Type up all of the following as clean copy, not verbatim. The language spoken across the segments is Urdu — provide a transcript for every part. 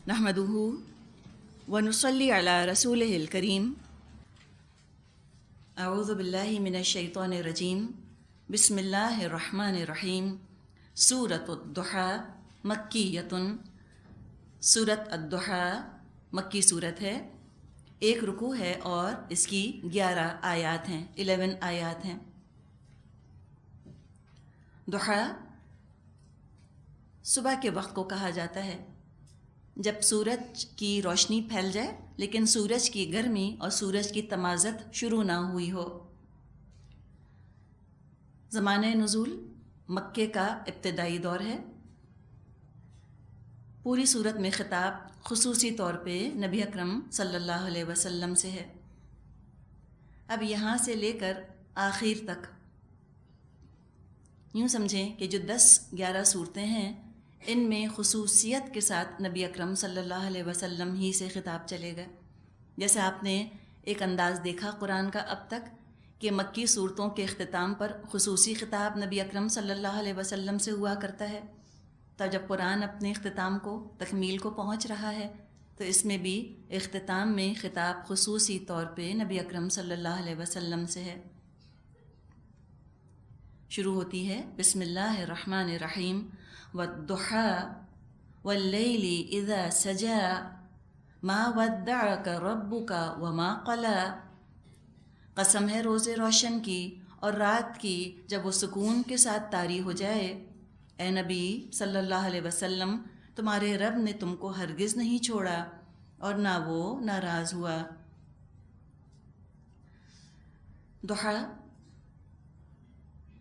نحمدہ ونصلی علی رسولہ الکریم اعوذ باللہ من الشیطان الرجیم بسم اللہ الرحمن الرحیم سورۃ الضحیٰ مکیۃ۔ سورۃ الضحیٰ مکی صورت ہے، ایک رکوع ہے اور اس کی 11 آیات ہیں، 11 آیات ہیں۔ ضحیٰ صبح کے وقت کو کہا جاتا ہے جب سورج کی روشنی پھیل جائے لیکن سورج کی گرمی اور سورج کی تمازت شروع نہ ہوئی ہو۔ زمانہ نزول مکے کا ابتدائی دور ہے۔ پوری صورت میں خطاب خصوصی طور پہ نبی اکرم صلی اللہ علیہ وسلم سے ہے۔ اب یہاں سے لے کر آخر تک یوں سمجھیں کہ جو 10-11 صورتیں ہیں ان میں خصوصیت کے ساتھ نبی اکرم صلی اللہ علیہ وسلم ہی سے خطاب چلے گا۔ جیسے آپ نے ایک انداز دیکھا قرآن کا اب تک کہ مکی صورتوں کے اختتام پر خصوصی خطاب نبی اکرم صلی اللہ علیہ وسلم سے ہوا کرتا ہے، تو جب قرآن اپنے اختتام کو تکمیل کو پہنچ رہا ہے تو اس میں بھی اختتام میں خطاب خصوصی طور پہ نبی اکرم صلی اللہ علیہ وسلم سے ہے۔ شروع ہوتی ہے بسم اللہ الرحمن الرحیم والضحیٰ واللیل اذا سجا ما ودعک ربک وما قلی۔ قسم ہے روز روشن کی اور رات کی جب وہ سکون کے ساتھ طاری ہو جائے، اے نبی صلی اللہ علیہ وسلم تمہارے رب نے تم کو ہرگز نہیں چھوڑا اور نہ وہ ناراض ہوا۔ ضحیٰ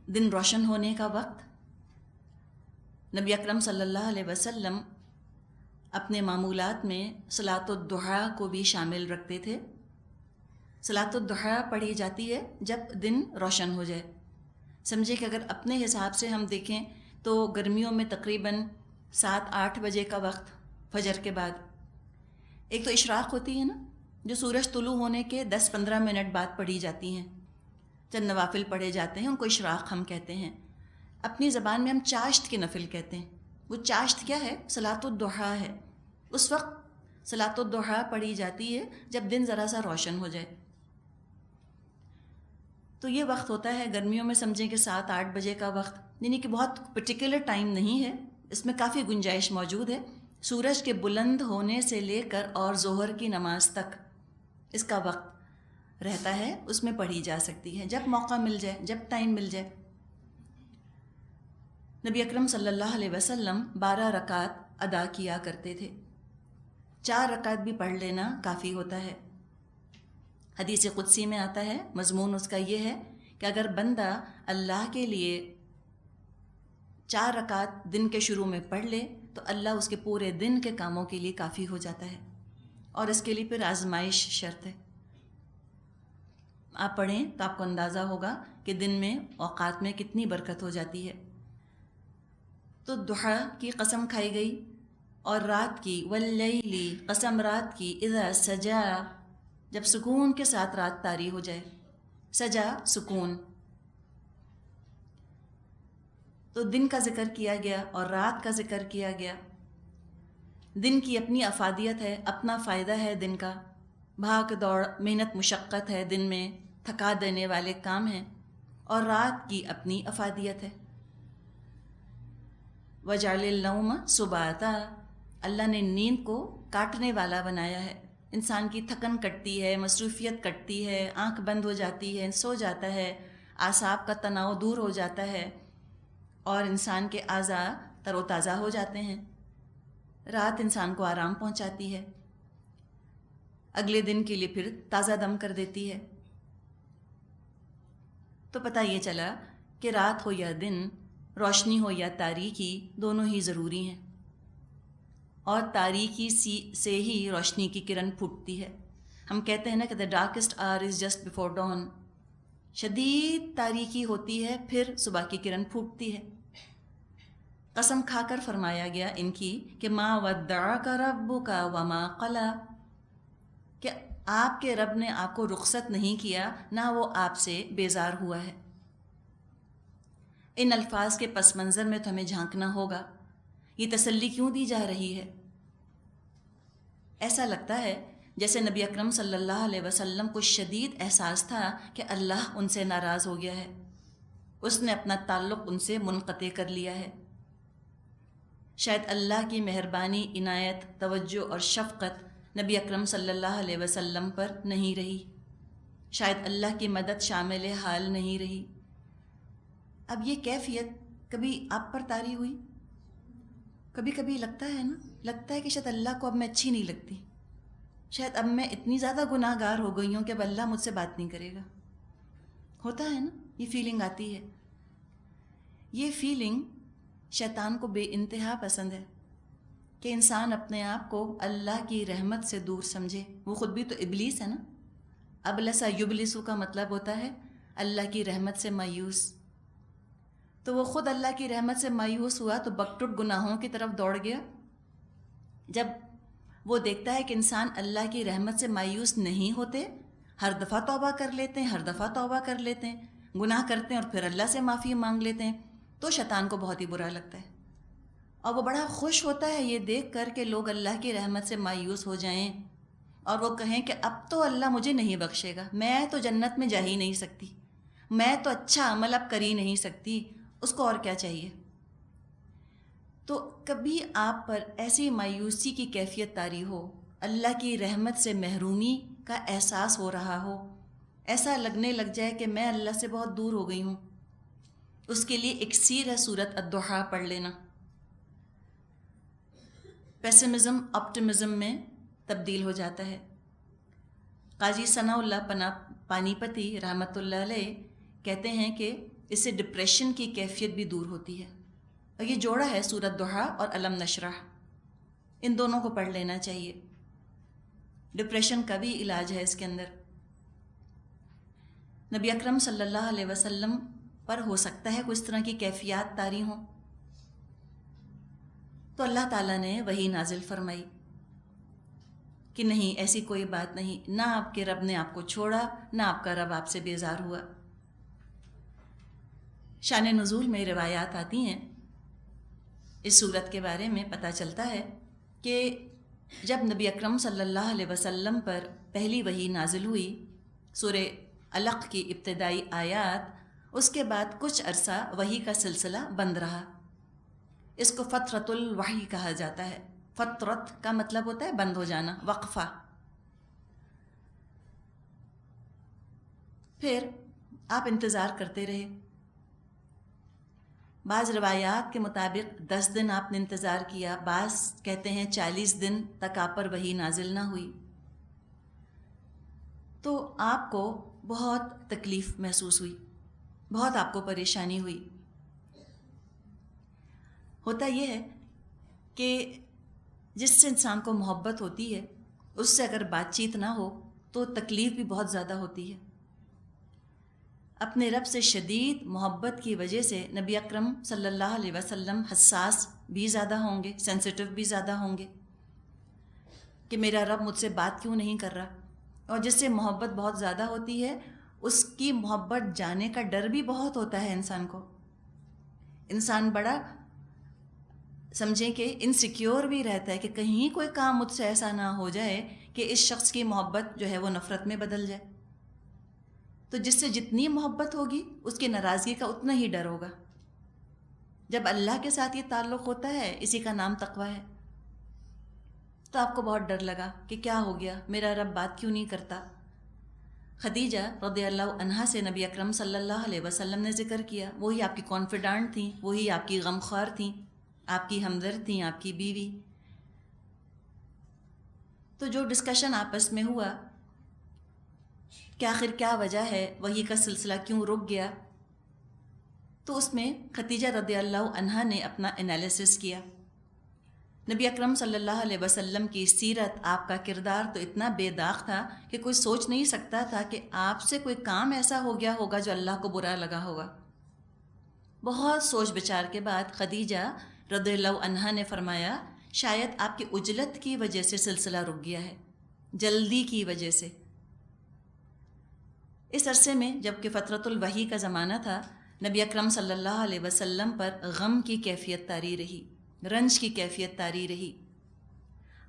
دن روشن ہونے کا وقت۔ نبی اکرم صلی اللہ علیہ وسلم اپنے معمولات میں صلاۃ الضحیٰ کو بھی شامل رکھتے تھے۔ صلاۃ الضحیٰ پڑھی جاتی ہے جب دن روشن ہو جائے۔ سمجھے کہ اگر اپنے حساب سے ہم دیکھیں تو گرمیوں میں تقریباً 7-8 بجے کا وقت فجر کے بعد ایک تو اشراق ہوتی ہے نا، جو سورج طلوع ہونے کے 10-15 منٹ بعد پڑھی جاتی ہیں، چند نوافل پڑھے جاتے ہیں، ان کو اشراق ہم کہتے ہیں۔ اپنی زبان میں ہم چاشت کے نفل کہتے ہیں۔ وہ چاشت کیا ہے؟ صلاۃ الضحیٰ ہے۔ اس وقت صلاۃ الضحیٰ پڑھی جاتی ہے جب دن ذرا سا روشن ہو جائے۔ تو یہ وقت ہوتا ہے گرمیوں میں، سمجھیں کہ 7-8 بجے کا وقت، یعنی کہ بہت پرٹیکولر ٹائم نہیں ہے، اس میں کافی گنجائش موجود ہے۔ سورج کے بلند ہونے سے لے کر اور ظہر کی نماز تک اس کا وقت رہتا ہے، اس میں پڑھی جا سکتی ہے جب موقع مل جائے، جب ٹائم مل جائے۔ نبی اکرم صلی اللہ علیہ وسلم 12 رکعت ادا کیا کرتے تھے۔ 4 رکعت بھی پڑھ لینا کافی ہوتا ہے۔ حدیث قدسی میں آتا ہے، مضمون اس کا یہ ہے کہ اگر بندہ اللہ کے لیے 4 رکعت دن کے شروع میں پڑھ لے تو اللہ اس کے پورے دن کے کاموں کے لیے کافی ہو جاتا ہے، اور اس کے لیے پھر آزمائش شرط ہے۔ آپ پڑھیں تو آپ کو اندازہ ہوگا کہ دن میں اوقات میں کتنی برکت ہو جاتی ہے۔ تو ضحیٰ کی قسم کھائی گئی، اور رات کی، واللیلی قسم رات کی، اذا سجا جب سکون کے ساتھ رات طاری ہو جائے۔ سجا سکون، تو دن کا ذکر کیا گیا اور رات کا ذکر کیا گیا۔ دن کی اپنی افادیت ہے، اپنا فائدہ ہے دن کا، بھاگ دوڑ محنت مشقت ہے دن میں، تھکا دینے والے کام ہیں، اور رات کی اپنی افادیت ہے۔ وَجَعَلَ النَّوْمَ سُبَاتًا، اللہ نے نیند کو کاٹنے والا بنایا ہے۔ انسان کی تھکن کٹتی ہے، مصروفیت کٹتی ہے، آنکھ بند ہو جاتی ہے، سو جاتا ہے، اعصاب کا تناؤ دور ہو جاتا ہے اور انسان کے اعضاء تر و تازہ ہو جاتے ہیں۔ رات انسان کو آرام پہنچاتی ہے، اگلے دن کے لیے پھر تازہ دم کر دیتی ہے۔ تو پتہ یہ چلا کہ رات ہو یا دن، روشنی ہو یا تاریکی، دونوں ہی ضروری ہیں، اور تاریکی سے ہی روشنی کی کرن پھوٹتی ہے۔ ہم کہتے ہیں نا کہ the darkest hour is just before dawn، شدید تاریکی ہوتی ہے پھر صبح کی کرن پھوٹتی ہے۔ قسم کھا کر فرمایا گیا ان کی کہ ما ودعک ربک وما قلی، کہ آپ کے رب نے آپ کو رخصت نہیں کیا، نہ وہ آپ سے بیزار ہوا ہے۔ ان الفاظ کے پس منظر میں تو ہمیں جھانکنا ہوگا، یہ تسلی کیوں دی جا رہی ہے؟ ایسا لگتا ہے جیسے نبی اکرم صلی اللہ علیہ وسلم کو شدید احساس تھا کہ اللہ ان سے ناراض ہو گیا ہے، اس نے اپنا تعلق ان سے منقطع کر لیا ہے۔ شاید اللہ کی مہربانی، عنایت، توجہ اور شفقت نبی اکرم صلی اللہ علیہ وسلم پر نہیں رہی، شاید اللہ کی مدد شامل حال نہیں رہی۔ اب یہ کیفیت کبھی آپ پر طاری ہوئی؟ کبھی کبھی لگتا ہے نا، لگتا ہے کہ شاید اللہ کو اب میں اچھی نہیں لگتی، شاید اب میں اتنی زیادہ گناہ گار ہو گئی ہوں کہ اب اللہ مجھ سے بات نہیں کرے گا۔ ہوتا ہے نا، یہ فیلنگ آتی ہے۔ یہ فیلنگ شیطان کو بے انتہا پسند ہے کہ انسان اپنے آپ کو اللہ کی رحمت سے دور سمجھے۔ وہ خود بھی تو ابلیس ہے نا۔ ابلسا یبلسو کا مطلب ہوتا ہے اللہ کی رحمت سے مایوس۔ تو وہ خود اللہ کی رحمت سے مایوس ہوا تو بکٹٹ گناہوں کی طرف دوڑ گیا۔ جب وہ دیکھتا ہے کہ انسان اللہ کی رحمت سے مایوس نہیں ہوتے، ہر دفعہ توبہ کر لیتے ہیں، ہر دفعہ توبہ کر لیتے ہیں، گناہ کرتے ہیں اور پھر اللہ سے معافی مانگ لیتے ہیں، تو شیطان کو بہت ہی برا لگتا ہے، اور وہ بڑا خوش ہوتا ہے یہ دیکھ کر کہ لوگ اللہ کی رحمت سے مایوس ہو جائیں اور وہ کہیں کہ اب تو اللہ مجھے نہیں بخشے گا، میں تو جنت میں جا ہی نہیں سکتی، میں تو اچھا عمل اب کر ہی نہیں سکتی، اس کو اور کیا چاہیے۔ تو کبھی آپ پر ایسی مایوسی کی کیفیت طاری ہو، اللہ کی رحمت سے محرومی کا احساس ہو رہا ہو، ایسا لگنے لگ جائے کہ میں اللہ سے بہت دور ہو گئی ہوں، اس کے لیے اکسیر ہے سورۃ الضحیٰ پڑھ لینا۔ پیسمزم آپٹمزم میں تبدیل ہو جاتا ہے۔ قاضی ثناء اللہ پانی پتی رحمۃ اللہ علیہ کہتے ہیں کہ اس سے ڈپریشن کی کیفیت بھی دور ہوتی ہے، اور یہ جوڑا ہے سورۃ ضحیٰ اور الم نشرح، ان دونوں کو پڑھ لینا چاہیے۔ ڈپریشن کا بھی علاج ہے اس کے اندر۔ نبی اکرم صلی اللہ علیہ وسلم پر ہو سکتا ہے کوئی اس طرح کی کیفیات طاری ہوں، تو اللہ تعالیٰ نے وحی نازل فرمائی کہ نہیں، ایسی کوئی بات نہیں، نہ آپ کے رب نے آپ کو چھوڑا، نہ آپ کا رب آپ سے بیزار ہوا۔ شان نزول میں روایات آتی ہیں، اس صورت کے بارے میں پتہ چلتا ہے کہ جب نبی اکرم صلی اللہ علیہ وسلم پر پہلی وحی نازل ہوئی، سورہ علق کی ابتدائی آیات، اس کے بعد کچھ عرصہ وحی کا سلسلہ بند رہا۔ اس کو فترۃ الوحی کہا جاتا ہے۔ فترت کا مطلب ہوتا ہے بند ہو جانا، وقفہ۔ پھر آپ انتظار کرتے رہے۔ بعض روایات کے مطابق 10 دن آپ نے انتظار کیا، بعض کہتے ہیں 40 دن تک آپ پر وحی نازل نہ ہوئی۔ تو آپ کو بہت تکلیف محسوس ہوئی، بہت آپ کو پریشانی ہوئی۔ ہوتا یہ ہے کہ جس سے انسان کو محبت ہوتی ہے، اس سے اگر بات چیت نہ ہو تو تکلیف بھی بہت زیادہ ہوتی ہے۔ اپنے رب سے شدید محبت کی وجہ سے نبی اکرم صلی اللہ علیہ وسلم حساس بھی زیادہ ہوں گے، سینسٹیو بھی زیادہ ہوں گے کہ میرا رب مجھ سے بات کیوں نہیں کر رہا۔ اور جس سے محبت بہت زیادہ ہوتی ہے، اس کی محبت جانے کا ڈر بھی بہت ہوتا ہے انسان کو۔ انسان بڑا سمجھیں کہ انسیکیور بھی رہتا ہے کہ کہیں کوئی کام مجھ سے ایسا نہ ہو جائے کہ اس شخص کی محبت جو ہے وہ نفرت میں بدل جائے۔ تو جس سے جتنی محبت ہوگی، اس کی ناراضگی کا اتنا ہی ڈر ہوگا۔ جب اللہ کے ساتھ یہ تعلق ہوتا ہے، اسی کا نام تقویٰ ہے۔ تو آپ کو بہت ڈر لگا کہ کیا ہو گیا، میرا رب بات کیوں نہیں کرتا۔ خدیجہ رضی اللہ عنہا سے نبی اکرم صلی اللہ علیہ وسلم نے ذکر کیا، وہی آپ کی کانفیڈنٹ تھیں، وہی آپ کی غمخوار تھیں، آپ کی ہمدرد تھیں، آپ کی بیوی۔ تو جو ڈسکشن آپس میں ہوا کہ آخر کیا وجہ ہے، وحی کا سلسلہ کیوں رک گیا، تو اس میں خدیجہ رضی اللہ عنہا نے اپنا انالیسس کیا۔ نبی اکرم صلی اللہ علیہ وسلم کی سیرت، آپ کا کردار تو اتنا بے داغ تھا کہ کوئی سوچ نہیں سکتا تھا کہ آپ سے کوئی کام ایسا ہو گیا ہوگا جو اللہ کو برا لگا ہوگا۔ بہت سوچ بچار کے بعد خدیجہ رضی اللہ عنہا نے فرمایا، شاید آپ کی عجلت کی وجہ سے سلسلہ رک گیا ہے، جلدی کی وجہ سے۔ اس عرصے میں جب کہ فترۃ الوحی کا زمانہ تھا، نبی اکرم صلی اللہ علیہ وسلم پر غم کی کیفیت طاری رہی، رنج کی کیفیت طاری رہی۔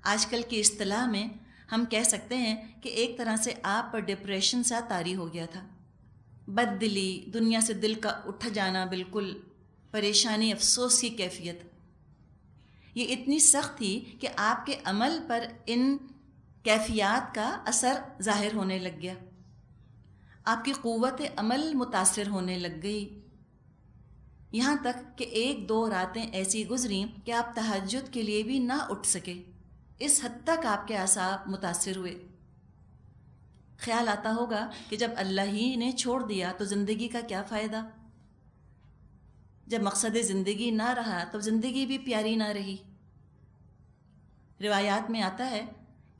آج کل کی اصطلاح میں ہم کہہ سکتے ہیں کہ ایک طرح سے آپ پر ڈپریشن سا طاری ہو گیا تھا، بد دلی، دنیا سے دل کا اٹھ جانا، بالکل پریشانی، افسوس کی کیفیت. یہ اتنی سخت تھی کہ آپ کے عمل پر ان کیفیات کا اثر ظاہر ہونے لگ گیا، آپ کی قوت عمل متاثر ہونے لگ گئی، یہاں تک کہ 1-2 راتیں ایسی گزریں کہ آپ تہجد کے لیے بھی نہ اٹھ سکے. اس حد تک آپ کے اعصاب متاثر ہوئے. خیال آتا ہوگا کہ جب اللہ ہی نے چھوڑ دیا تو زندگی کا کیا فائدہ؟ جب مقصد زندگی نہ رہا تو زندگی بھی پیاری نہ رہی. روایات میں آتا ہے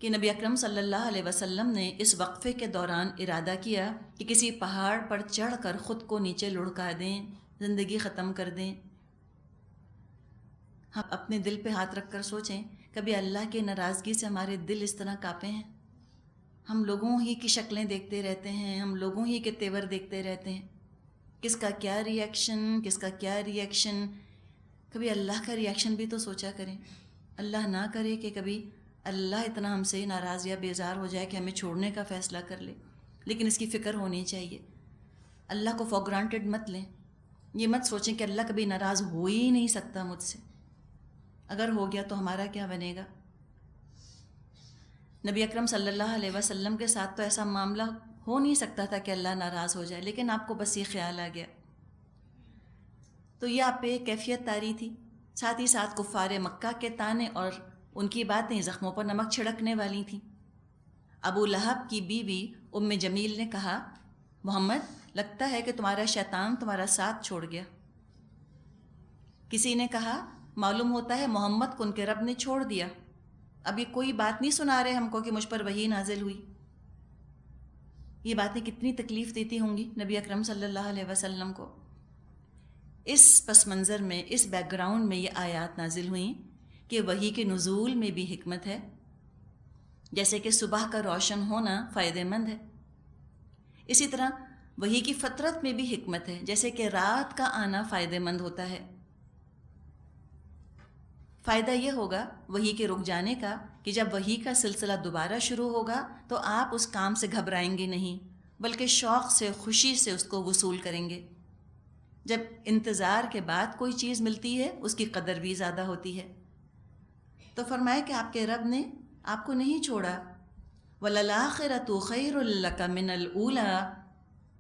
کہ نبی اکرم صلی اللہ علیہ وسلم نے اس وقفے کے دوران ارادہ کیا کہ کسی پہاڑ پر چڑھ کر خود کو نیچے لڑکا دیں، زندگی ختم کر دیں. ہم اپنے دل پہ ہاتھ رکھ کر سوچیں، کبھی اللہ کی ناراضگی سے ہمارے دل اس طرح کانپے ہیں؟ ہم لوگوں ہی کی شکلیں دیکھتے رہتے ہیں، ہم لوگوں ہی کے تیور دیکھتے رہتے ہیں، کس کا کیا ریئیکشن، کس کا کیا ریئیکشن. کبھی اللہ کا ریئیکشن بھی تو سوچا کریں. اللہ نہ کرے کہ کبھی اللہ اتنا ہم سے ناراض یا بیزار ہو جائے کہ ہمیں چھوڑنے کا فیصلہ کر لے. لیکن اس کی فکر ہونی چاہیے. اللہ کو فار گرانٹیڈ مت لیں. یہ مت سوچیں کہ اللہ کبھی ناراض ہو ہی نہیں سکتا مجھ سے، اگر ہو گیا تو ہمارا کیا بنے گا. نبی اکرم صلی اللہ علیہ وسلم کے ساتھ تو ایسا معاملہ ہو نہیں سکتا تھا کہ اللہ ناراض ہو جائے، لیکن آپ کو بس یہ خیال آ گیا. تو یہ آپ پہ کیفیت طاری تھی. ساتھ ہی ساتھ کفار مکہ کے طعنے اور ان کی باتیں زخموں پر نمک چھڑکنے والی تھیں. ابو لہب کی بیوی ام جمیل نے کہا، محمد لگتا ہے کہ تمہارا شیطان تمہارا ساتھ چھوڑ گیا. کسی نے کہا، معلوم ہوتا ہے محمد کو ان کے رب نے چھوڑ دیا. اب یہ کوئی بات نہیں سنا رہے ہم کو کہ مجھ پر وحی نازل ہوئی. یہ باتیں کتنی تکلیف دیتی ہوں گی نبی اکرم صلی اللہ علیہ وسلم کو. اس پس منظر میں، اس بیک گراؤنڈ میں یہ آیات نازل ہوئیں کہ وحی کے نزول میں بھی حکمت ہے. جیسے کہ صبح کا روشن ہونا فائدہ مند ہے، اسی طرح وحی کی فطرت میں بھی حکمت ہے، جیسے کہ رات کا آنا فائدہ مند ہوتا ہے. فائدہ یہ ہوگا وحی کے رک جانے کا کہ جب وحی کا سلسلہ دوبارہ شروع ہوگا تو آپ اس کام سے گھبرائیں گے نہیں، بلکہ شوق سے، خوشی سے اس کو وصول کریں گے. جب انتظار کے بعد کوئی چیز ملتی ہے اس کی قدر بھی زیادہ ہوتی ہے. تو فرمایا کہ آپ کے رب نے آپ کو نہیں چھوڑا. وَلَلْآخِرَةُ خَيْرٌ لَكَ مِنَ الْأُولَىٰ،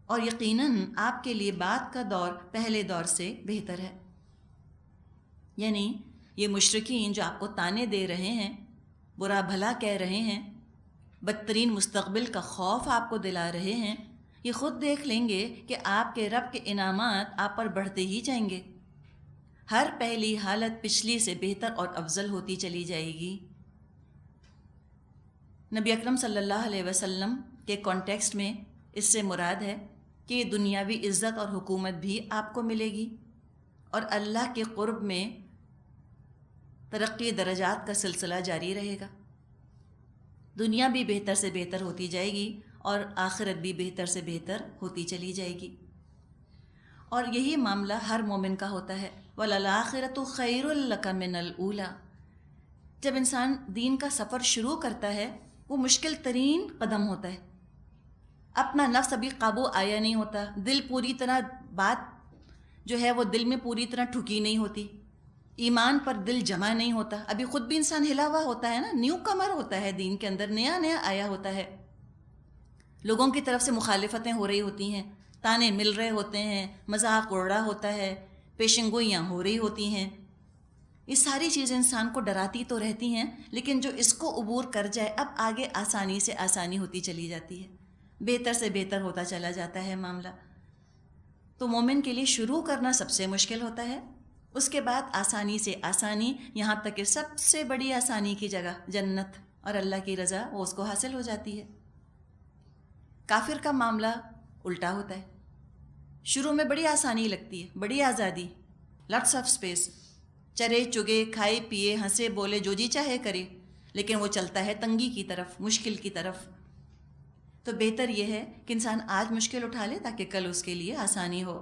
اور یقیناً آپ کے لیے بعد کا دور پہلے دور سے بہتر ہے. یعنی یہ مشرکین جو آپ کو طعنے دے رہے ہیں، برا بھلا کہہ رہے ہیں، بدترین مستقبل کا خوف آپ کو دلا رہے ہیں، یہ خود دیکھ لیں گے کہ آپ کے رب کے انعامات آپ پر بڑھتے ہی جائیں گے. ہر پہلی حالت پچھلی سے بہتر اور افضل ہوتی چلی جائے گی. نبی اکرم صلی اللہ علیہ وسلم کے کانٹیکسٹ میں اس سے مراد ہے کہ دنیاوی عزت اور حکومت بھی آپ کو ملے گی، اور اللہ کے قرب میں ترقی درجات کا سلسلہ جاری رہے گا. دنیا بھی بہتر سے بہتر ہوتی جائے گی اور آخرت بھی بہتر سے بہتر ہوتی چلی جائے گی. اور یہی معاملہ ہر مومن کا ہوتا ہے. وَلَلْآخِرَةُ خَيْرٌ لَكَ مِنَ الْأُولَىٰ. جب انسان دین کا سفر شروع کرتا ہے وہ مشکل ترین قدم ہوتا ہے. اپنا نفس ابھی قابو آیا نہیں ہوتا، دل پوری طرح، بات جو ہے وہ دل میں پوری طرح ٹھکی نہیں ہوتی، ایمان پر دل جمع نہیں ہوتا. ابھی خود بھی انسان ہلا ہوا ہوتا ہے نا، نیو کمر ہوتا ہے، دین کے اندر نیا نیا آیا ہوتا ہے. لوگوں کی طرف سے مخالفتیں ہو رہی ہوتی ہیں، تانے مل رہے ہوتے ہیں، مذاق اڑ رہا ہوتا ہے، پیشن گوئیاں ہو رہی ہوتی ہیں. یہ ساری چیزیں انسان کو ڈراتی تو رہتی ہیں، لیکن جو اس کو عبور کر جائے اب آگے آسانی سے آسانی ہوتی چلی جاتی ہے، بہتر سے بہتر ہوتا چلا جاتا ہے معاملہ. تو مومن کے لیے شروع کرنا سب سے مشکل ہوتا ہے، اس کے بعد آسانی سے آسانی، یہاں تک کہ سب سے بڑی آسانی کی جگہ جنت اور اللہ کی رضا وہ اس کو حاصل ہو جاتی ہے. کافر کا معاملہ الٹا ہوتا ہے. شروع میں بڑی آسانی لگتی ہے، بڑی آزادی، لاٹس آف اسپیس، چرے چگے، کھائے پیے، ہنسے بولے، جو جی چاہے کرے، لیکن وہ چلتا ہے تنگی کی طرف، مشکل کی طرف. تو بہتر یہ ہے کہ انسان آج مشکل اٹھا لے تاکہ کل اس کے لیے آسانی ہو.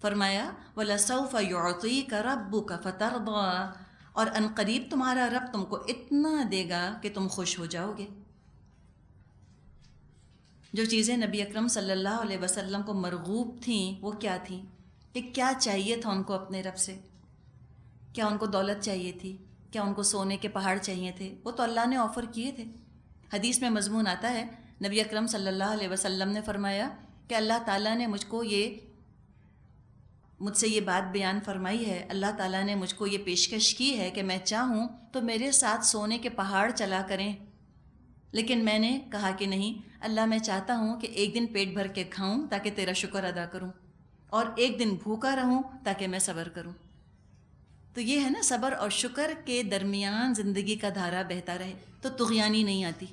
فرمایا وَلَسَوْفَ يُعْطِيكَ رَبُّكَ فَتَرْضَىٰ، اور عنقریب تمہارا رب تم کو اتنا دے گا کہ تم خوش ہو جاؤ گے۔ جو چیزیں نبی اکرم صلی اللہ علیہ وسلم کو مرغوب تھیں وہ کیا تھیں؟ کہ کیا چاہیے تھا ان کو اپنے رب سے؟ کیا ان کو دولت چاہیے تھی؟ کیا ان کو سونے کے پہاڑ چاہیے تھے؟ وہ تو اللہ نے آفر کیے تھے۔ حدیث میں مضمون آتا ہے، نبی اکرم صلی اللہ علیہ وسلم نے فرمایا کہ اللہ تعالیٰ نے مجھ سے یہ بات بیان فرمائی ہے، اللہ تعالیٰ نے مجھ کو یہ پیشکش کی ہے کہ میں چاہوں تو میرے ساتھ سونے کے پہاڑ چلا کریں، لیکن میں نے کہا کہ نہیں اللہ، میں چاہتا ہوں کہ ایک دن پیٹ بھر کے کھاؤں تاکہ تیرا شکر ادا کروں، اور ایک دن بھوکا رہوں تاکہ میں صبر کروں۔ تو یہ ہے نا، صبر اور شکر کے درمیان زندگی کا دھارا بہتا رہے تو طغیانی نہیں آتی۔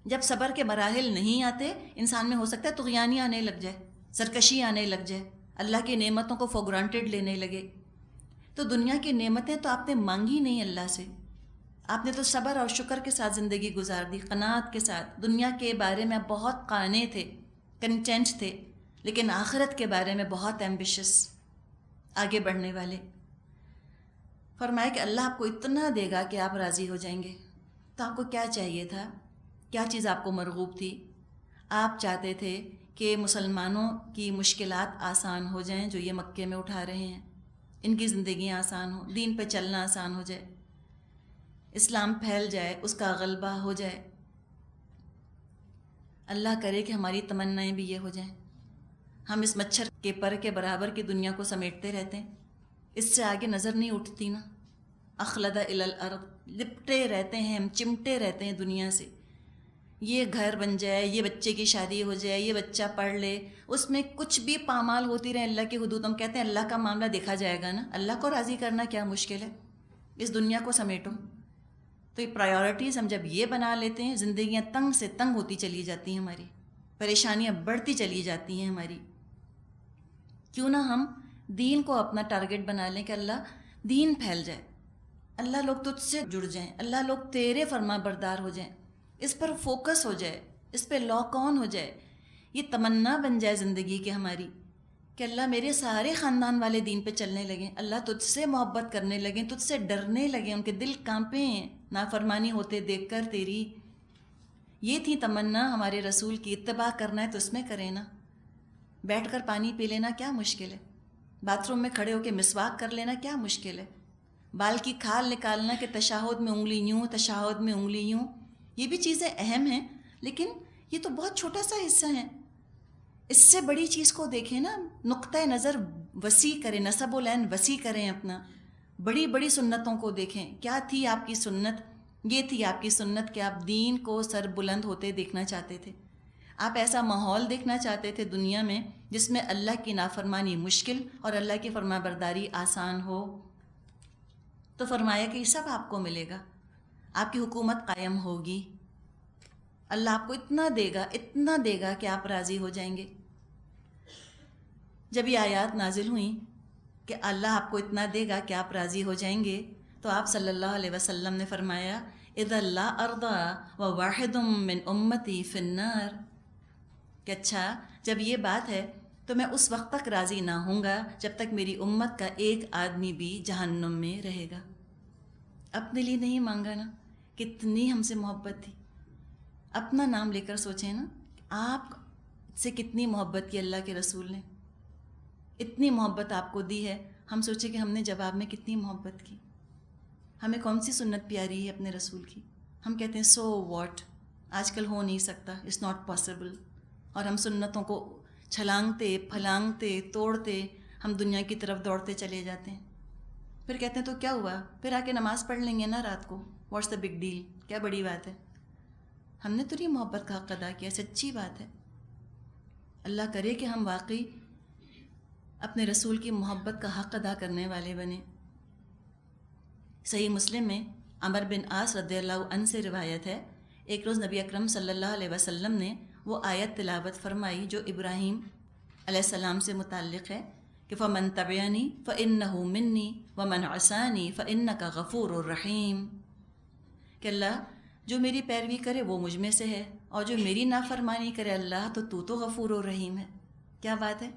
جب صبر کے مراحل نہیں آتے، انسان میں ہو سکتا ہے طغیانی آنے لگ جائے، سرکشی آنے لگ جائے، اللہ کی نعمتوں کو فور گرانٹیڈ لینے لگے۔ تو دنیا کی نعمتیں تو آپ نے مانگی نہیں اللہ سے، آپ نے تو صبر اور شکر کے ساتھ زندگی گزار دی، قناعت کے ساتھ۔ دنیا کے بارے میں بہت قانے تھے، کنٹینٹ تھے، لیکن آخرت کے بارے میں بہت ایمبیشس، آگے بڑھنے والے۔ فرمایا کہ اللہ آپ کو اتنا دے گا کہ آپ راضی ہو جائیں گے۔ تو آپ کو کیا چاہیے تھا؟ کیا چیز آپ کو مرغوب تھی؟ آپ چاہتے تھے کہ مسلمانوں کی مشکلات آسان ہو جائیں جو یہ مکے میں اٹھا رہے ہیں، ان کی زندگیاں آسان ہوں، دین پہ چلنا آسان ہو جائے، اسلام پھیل جائے، اس کا غلبہ ہو جائے۔ اللہ کرے کہ ہماری تمنائیں بھی یہ ہو جائیں۔ ہم اس مچھر کے پر کے برابر کی دنیا کو سمیٹتے رہتے ہیں، اس سے آگے نظر نہیں اٹھتی نا، اخلد الی الارض، لپٹے رہتے ہیں ہم، چمٹے رہتے ہیں دنیا سے۔ یہ گھر بن جائے، یہ بچے کی شادی ہو جائے، یہ بچہ پڑھ لے، اس میں کچھ بھی پامال ہوتی رہے اللہ کی حدود۔ ہم کہتے ہیں اللہ کا معاملہ دیکھا جائے گا نا، اللہ کو راضی کرنا کیا مشکل ہے، اس دنیا کو سمیٹو۔ تو یہ پرائیورٹیز ہم جب یہ بنا لیتے ہیں، زندگیاں تنگ سے تنگ ہوتی چلی جاتی ہیں ہماری، پریشانیاں بڑھتی چلی جاتی ہیں ہماری۔ کیوں نہ ہم دین کو اپنا ٹارگٹ بنا لیں کہ اللہ دین پھیل جائے، اللہ لوگ تجھ سے جڑ جائیں، اللہ لوگ تیرے فرما بردار ہو جائیں، اس پر فوکس ہو جائے، اس پہ لاک آن ہو جائے، یہ تمنا بن جائے زندگی کی ہماری کہ اللہ میرے سارے خاندان والے دین پہ چلنے لگیں، اللہ تجھ سے محبت کرنے لگیں، تجھ سے ڈرنے لگیں، ان کے دل کانپیں نافرمانی ہوتے دیکھ کر تیری۔ یہ تھی تمنا ہمارے رسول کی۔ اتباع کرنا ہے تو اس میں کریں نا، بیٹھ کر پانی پی لینا کیا مشکل ہے، باتھ روم میں کھڑے ہو کے مسواک کر لینا کیا مشکل ہے، بال کی کھال نکالنا کہ تشہد میں انگلی یوں، تشہد میں انگلی یوں، یہ بھی چیزیں اہم ہیں، لیکن یہ تو بہت چھوٹا سا حصہ ہیں۔ اس سے بڑی چیز کو دیکھیں نا، نقطۂ نظر وسیع کریں، نسب العین وسیع کریں اپنا، بڑی بڑی سنتوں کو دیکھیں۔ کیا تھی آپ کی سنت؟ یہ تھی آپ کی سنت کہ آپ دین کو سر بلند ہوتے دیکھنا چاہتے تھے، آپ ایسا ماحول دیکھنا چاہتے تھے دنیا میں جس میں اللہ کی نافرمانی مشکل اور اللہ کی فرما برداری آسان ہو۔ تو فرمایا کہ یہ سب آپ کو ملے گا، آپ کی حکومت قائم ہوگی، اللہ آپ کو اتنا دے گا کہ آپ راضی ہو جائیں گے۔ جب یہ آیات نازل ہوئیں کہ اللہ آپ کو اتنا دے گا کہ آپ راضی ہو جائیں گے، تو آپ صلی اللہ علیہ وسلم نے فرمایا اذا لا ارضى وواحد من امتی فی النار، کہ اچھا جب یہ بات ہے تو میں اس وقت تک راضی نہ ہوں گا جب تک میری امت کا ایک آدمی بھی جہنم میں رہے گا۔ اپنے لیے نہیں مانگا نا، کتنی ہم سے محبت تھی۔ اپنا نام لے کر سوچیں نا، آپ سے کتنی محبت کی اللہ کے رسول نے، اتنی محبت آپ کو دی ہے، ہم سوچیں کہ ہم نے جواب میں کتنی محبت کی۔ ہمیں کون سی سنت پیاری ہے اپنے رسول کی؟ ہم کہتے ہیں سو واٹ، آج کل ہو نہیں سکتا، اٹس ناٹ پاسبل، اور ہم سنتوں کو چھلانگتے پھلانگتے توڑتے ہم دنیا کی طرف دوڑتے چلے جاتے ہیں۔ پھر کہتے ہیں تو کیا ہوا، پھر آ کے نماز پڑھ لیں گے نا رات کو، واٹس دا بگ ڈیل، کیا بڑی بات ہے؟ ہم نے تو نہیں محبت کا حق ادا کیا، سچی بات ہے۔ اللہ کرے کہ ہم واقعی اپنے رسول کی محبت کا حق ادا کرنے والے بنیں۔ صحیح مسلم میں عمر بن عاص رضی اللہ عنہ سے روایت ہے، ایک روز نبی اکرم صلی اللہ علیہ وسلم نے وہ آیت تلاوت فرمائی جو ابراہیم علیہ السلام سے متعلق ہے کہ فَمَن تَبِعَنِي فَإِنَّهُ مِنِّي وَمَنْ عَصَانِي فَإِنَّكَ غَفُورٌ رَحِيمٌ، کہ اللہ جو میری پیروی کرے وہ مجھ میں سے ہے، اور جو میری نافرمانی کرے اللہ تو غفور و رحیم ہے۔ کیا بات ہے،